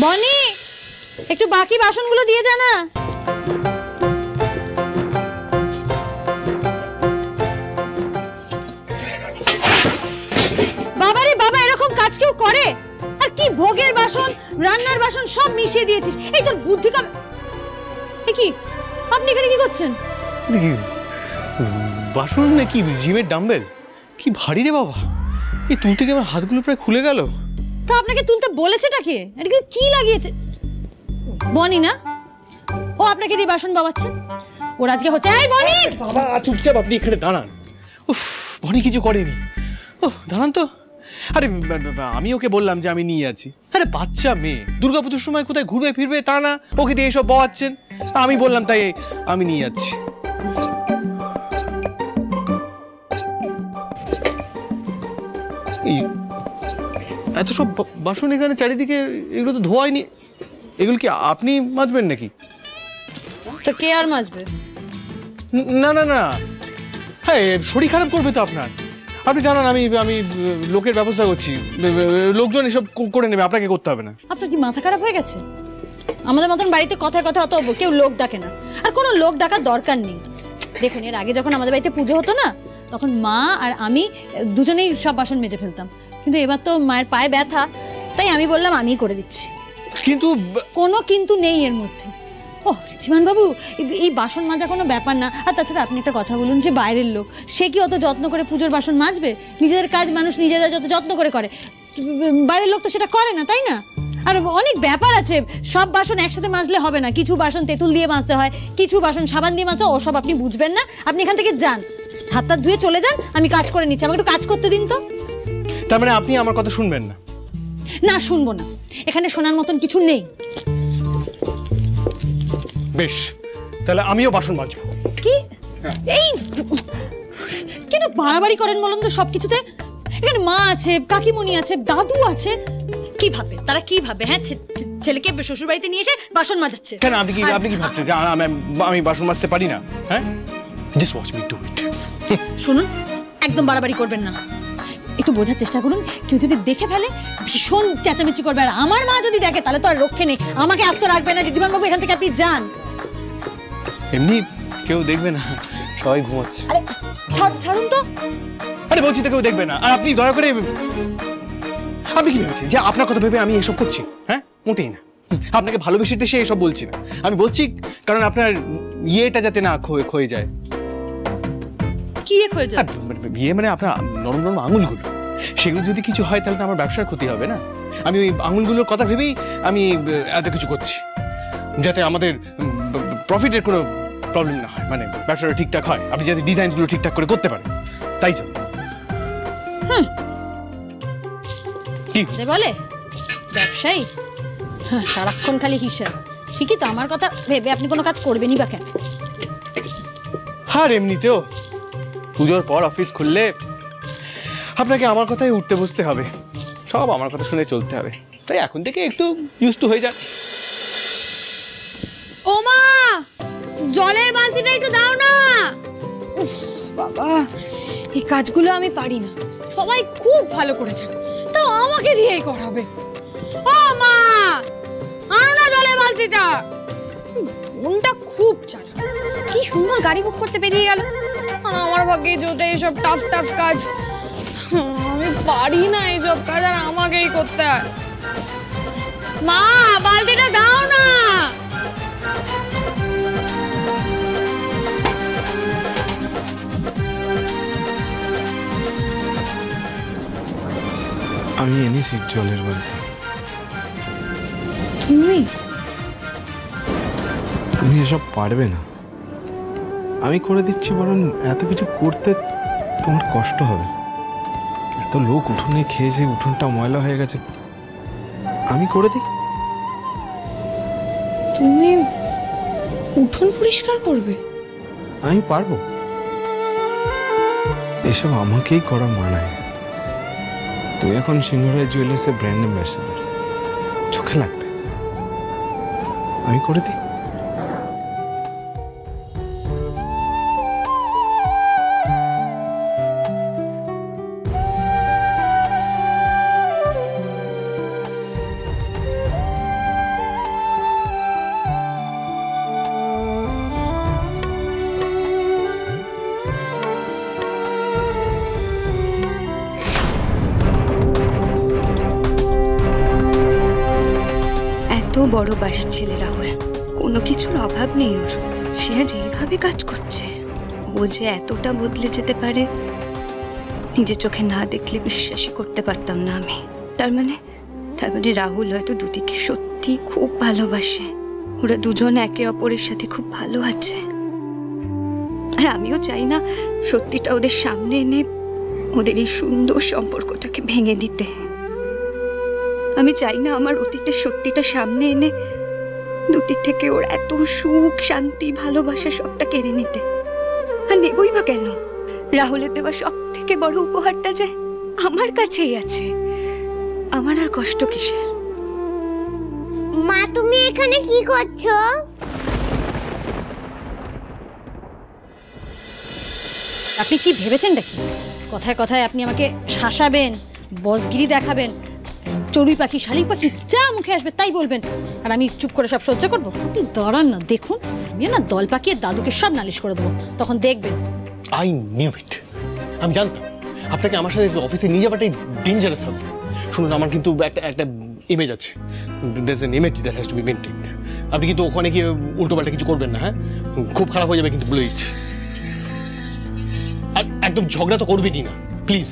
বনি, একটু বাকি বাসনগুলো দিয়ে যা না। বাবারে বাবা, এরকম কাজ কেউ করে? আর কি ভোগের বাসন, রান্নার বাসন সব মিশিয়ে দিয়েছিস। এই তোর বুদ্ধি কাম। কি আপনি এখানে কি করছেন? দেখি বাসন নাকি জিমের ডাম্বেল, কি ভারী রে বাবা। এই তুলতে গিয়ে আমার হাতগুলো প্রায় খুলে গেল। তো আপনাকে তুলতে বলেছেটা কে? এটা কি লাগিয়েছে? বনি না? ও আপনাকে দিয়ে বাসন বাবাচ্ছে। ওর আজকে হচ্ছে। এই বনি বাবা চুপচাপ আপনি এখানে দাঁড়ান। উফ, বনি কিছু করেনি। ওহ দাঁড়ান তো। আরে আমি ওকে বললাম যে আমি নিয়ে আছি। আরে বাচ্চা মেয়ে, দুর্গাপুজোর সময় কোথায় ঘুরবে ফিরবে তা না, ওকে দিয়ে এসব বওয়াচ্ছেন। আমি বললাম তাই আমি নিয়ে যাচ্ছি। এত সব বাসন এখানে চারিদিকে, এগুলো তো ধোয়ায়নি। এগুলো কি আপনি মাজবেন নাকি? তো কে আর মাজবে? না না না, হ্যাঁ শরীর খারাপ করবে তো আপনার। আপনি জানান, আমি আমি লোকের ব্যবস্থা করছি, লোকজন এসব করে নেবে, আপনাকে করতে হবে না। আপনার কি মাথা খারাপ হয়ে গেছে? আমাদের মতন বাড়িতে কথার কথা অত কেউ লোক ডাকে না, আর কোনো লোক ডাকার দরকার নেই। দেখুন, এর আগে যখন আমাদের বাড়িতে পুজো হতো না, তখন মা আর আমি দুজনেই সব বাসন মেজে ফেলতাম। কিন্তু এবার তো মায়ের পায়ে ব্যথা, তাই আমি বললাম আমিই করে দিচ্ছি। কিন্তু কোনো কিন্তু নেই এর মধ্যে। ও ঋদ্ধিমান বাবু, এই বাসন মাজা কোনো ব্যাপার না। আর তাছাড়া আপনি একটা কথা বলুন, যে বাইরের লোক সে কি অত যত্ন করে পুজোর বাসন মাজবে? নিজেদের কাজ মানুষ নিজেরা যত যত্ন করে করে, বাইরের লোক তো সেটা করে না, তাই না? আর অনেক ব্যাপার আছে, সব বাসন একসাথে মাজলে হবে না। কিছু বাসন তেঁতুল দিয়ে মাজতে হয়, কিছু বাসন সাবান দিয়ে মাজতে হয়। ওসব আপনি বুঝবেন না। আপনি এখান থেকে যান, হাতটা ধুয়ে চলে যান, আমি কাজ করে নিচ্ছি। আমাকে একটু কাজ করতে দিন তো। তার মানে আপনি আমার কথা শুনবেন না? না, শুনবো না। এখানে শোনার মতন কিছু নেই। বেশ, তাহলে আমিও বাসন মাজবো। কি এই কেন বাড়াবাড়ি করেন বলুন তো? সবকিছুতে এখানে মা আছে, কাকিমণি আছে, দাদু আছে। কি ভাবে তারা? কি ভাবে? হ্যাঁ, ছেলেকে শ্বশুর বাড়িতে নিয়ে এসে বাসন মাজাচ্ছে। কেন আপনি কি ভাবছেন যে আমি বাসন মাজতে পারি না? হ্যাঁ, just watch me do it. শুনুন, একদম বাড়াবাড়ি করবেন না। একটু বোঝার চেষ্টা করুন। কেউ যদি দেখে ফেলে ভীষণ চেঁচামেচি করবে, আর আমার মা যদি দেখে তাহলে তো আর রক্ষে নেই। আমাকে আস্ত রাখবে না। ঋদ্ধিমান বাবু, এখান থেকে আপনি যান। এমনি কেউ দেখবে না, সবাই ঘুমাচ্ছে। আরে ছাড়ুন তো। আরে বলছি তো কেউ দেখবে না। আর আপনি দয়া করে, আপনি কি ভেবেছেন যে আপনার কথা ভেবে আমি এসব করছি? হ্যাঁ, মোটেই না। আপনাকে ভালোবেসে সে এসব বলছি না। আমি বলছি কারণ আপনার ইয়েটা যাতে না ক্ষয়ে যায়। কি ক্ষয়ে যায়? ইয়ে মানে আপনার নরম নরম আঙুলগুলো, সেগুলো যদি কিছু হয় তাহলে তো আমার ব্যবসার ক্ষতি হবে না। আমি ওই আঙুলগুলোর কথা ভেবেই আমি এত কিছু করছি, যাতে আমাদের প্রফিটের কোনো প্রবলেম না হয়, মানে ব্যবসাটা ঠিকঠাক হয়, আপনি যাতে ডিজাইনগুলো ঠিকঠাক করে করতে পারেন, তাই তো। কি বলে ব্যবসায়ী? হ্যাঁ, সারাক্ষণ খালি হিসাব। ঠিকই তো, আমার কথা ভেবে আপনি কোনো কাজ করবেনই বা কেন? আর এমনিতেও পুজোর পর অফিস খুললে আপনাকে আমার কথাই উঠতে বসতে হবে, সব আমার কথা শুনে চলতে হবে। তাই এখন থেকে একটু ইউজ টু হয়ে যান। ও মা, জলের বালতিটা একটু দাও না। বাবা, এই কাজগুলো আমি পারি না। সবাই খুব ভালো করেছে, তো আমাকে দিয়েই করাবে। ও মা, আনো না জলের বালতিটা। মনটা খুব চালা। কি সুন্দর গাড়ি বুক করতে বেরিয়ে গেল। আমার ভাগ্যে জোটে এসব টাফ টাফ কাজ। আমি পারি না এইসব কাজ, আর আমাকেই করতে হয়। মা, বালতিটা দাও না। আমি এনেছি জলের বালতি। তুমি এসব পারবে না, আমি করে দিচ্ছি। বরং এত কিছু করতে তোমার কষ্ট হবে। এত লোক উঠোনে খেয়েছে, উঠোনটা ময়লা হয়ে গেছে, আমি করে দিই। তুমি উঠোন পরিষ্কার করবে? আমি পারবো। এসব আমাকেই করা মানায়। তুই এখন সিংহরায় জুয়েলার্সের ব্র্যান্ড অ্যাম্বাসেডর, চোখে লাগবে। আমি করে দিই। বড় বাসের ছেলে রাহুল, কোনো কিছুর অভাব নেই ওর। সে আজ এইভাবে কাজ করছে, ও যে এতটা বদলে যেতে পারে নিজের চোখে না দেখলে বিশ্বাসই করতে পারতাম না আমি। তার মানে রাহুল হয়তো দুদিকে সত্যি খুব ভালোবাসে, ওরা দুজন একে অপরের সাথে খুব ভালো আছে। আর আমিও চাই না সত্যিটা ওদের সামনে এনে ওদের এই সুন্দর সম্পর্কটাকে ভেঙে দিতে। আমি চাই না আমার অতীতের সত্যিটা সামনে এনে দুটি থেকে ওর এত সুখ, শান্তি, ভালোবাসা সবটা কেড়ে নিতে। আর নেবই বা কেন? রাহুলের দেওয়া সব থেকে বড় উপহারটা যে আমার কাছেই আছে, আমার আর কষ্ট কিসের? মা, তুমি এখানে কি করছো? আপনি কি ভেবেছেন নাকি কথায় কথায় আপনি আমাকে শাসাবেন, বসগিরি দেখাবেন, চড়ুই পাখি, শালিক পাখি যা মুখে আসবে তাই বলবেন, আর আমি চুপ করে সব সহ্য করবো? আপনি দাঁড়ান না, দেখুন আমি না দল পাকিয়ে দাদুকে সব নালিশ করে দেবো, তখন দেখবেন। I knew it. আমি জানতাম আপনাকে আমার সাথে অফিসে নিয়ে যাওয়াটাই ডেঞ্জারাস হবে। শুনুন, আমার কিন্তু একটা ইমেজ আছে, there an image that has to be maintained. আপনি কিন্তু ওখানে গিয়ে উল্টোপাল্টা কিছু করবেন না, হ্যাঁ? খুব খারাপ হয়ে যাবে কিন্তু, বলে দিচ্ছি। আর একদম ঝগড়া তো করবেনই না, প্লিজ।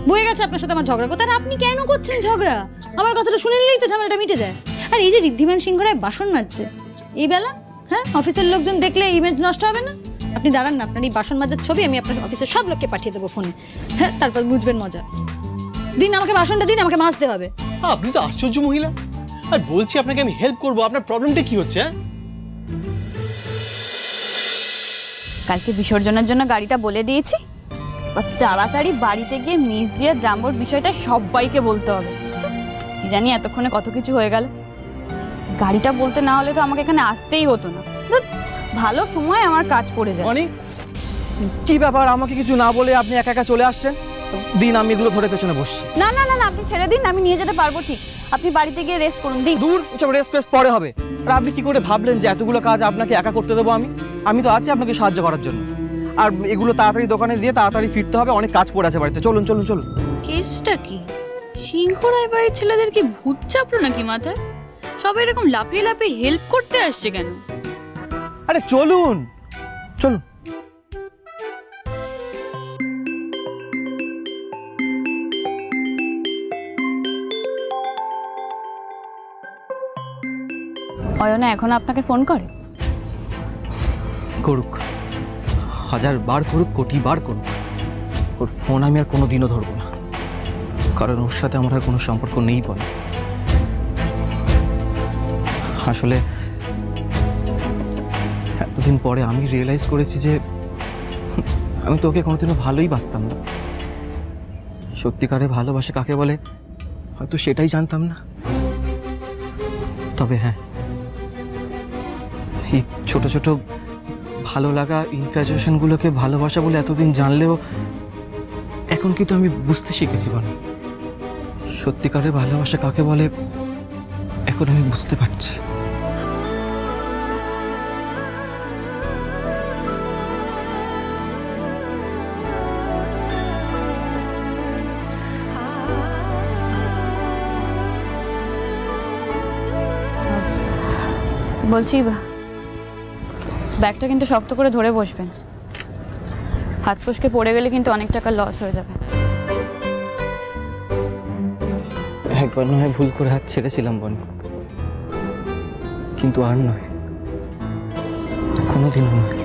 বয়ে গেছে আপনার সাথে আমার ঝগড়া কথা, আর আপনি কেন করছেন ঝগড়া? আমার কথাটা শুনে নিলেই তো ঝামেলাটা মিটে যায়। আর এই যে ঋদ্ধিমান সিংহ রায় বাসন মাজছে এই বেলা, হ্যাঁ, অফিসের লোকজন দেখলে ইমেজ নষ্ট হবে না? আপনি দাঁড়ান না, আপনার এই বাসন মাজার ছবি আমি আপনার অফিসের সব লোককে পাঠিয়ে দেবো ফোনে, হ্যাঁ, তারপর বুঝবেন মজা। দিন আমাকে বাসনটা দিন, আমাকে মাজতে হবে। আপনি তো আশ্চর্য মহিলা। আর বলছি আপনাকে আমি হেল্প করবো, আপনার প্রবলেমটা কি হচ্ছে? হ্যাঁ, কালকে বিসর্জনের জন্য গাড়িটা বলে দিয়েছি, তাড়াতাড়ি বাড়িতে গিয়ে মিস দিয়ে জাম্বোর বিষয়টা সবাইকে বলতে হবে। কি জানি এতক্ষণে কত কিছু হয়ে গেল। গাড়িটা বলতে না হলে তো আমাকে এখানে আসতেই হতো না। ভালো সময় আমার কাজ পড়ে যায়। অনি, কি ব্যাপার? আমাকে কিছু না বলে আপনি একা একা চলে আসছেন? দিন, আমি এগুলো ধরে পেছনে বসছি। না না না না, আপনি ছেড়ে দিন, আমি নিয়ে যেতে পারবো ঠিক। আপনি বাড়িতে গিয়ে রেস্ট করুন। দিন। দূর, সব রেস্ট পরে হবে। আর আপনি কি করে ভাবলেন যে এতগুলো কাজ আপনাকে একা করতে দেবো? আমি তো আছি আপনাকে সাহায্য করার জন্য। আর এগুলো তাড়াতাড়ি দোকানে দিয়ে তাড়াতাড়ি ফিরতে হবে, অনেক কাজ পড়ে আছে বাড়িতে। চলুন চলুন চলুন। কেসটা কি? সিংহ রায় বাড়ির ছেলেদের কি ভূত চাপলো নাকি মাথায়? সবাই এরকম লাফিয়ে লাফিয়ে হেল্প করতে আসছে কেন? আরে চলুন চলুন। অয়না এখন আপনাকে ফোন করে? করুক, 1000 বার করুক, কোটি বার করুক, ওর ফোন আমি আর কোনোদিনও ধরবো না, কারণ ওর সাথে আমার আর কোনো সম্পর্ক নেই বলে। আসলে এতদিন পরে আমি রিয়েলাইজ করেছি যে আমি তোকে কোনোদিনও ভালোই বাসতাম না। সত্যিকারে ভালোবাসা কাকে বলে হয়তো সেটাই জানতাম না। তবে হ্যাঁ, এই ছোট ছোট ভালো লাগা, ইনফ্যাচুয়েশনগুলোকে ভালোবাসা বলে এতদিন জানলেও এখন কিন্তু আমি বুঝতে শিখেছি। মানে সত্যিকারের ভালোবাসা কাকে বলে এখন আমি বুঝতে পারছি। বলছি ব্যাগটা কিন্তু শক্ত করে ধরে বসবেন, হাত ফসকে পড়ে গেলে কিন্তু অনেক টাকা লস হয়ে যাবে। একবার নয় ভুল করে হাত ছেড়েছিলাম বনি, কিন্তু আর নয়, কোনোদিনও নয়।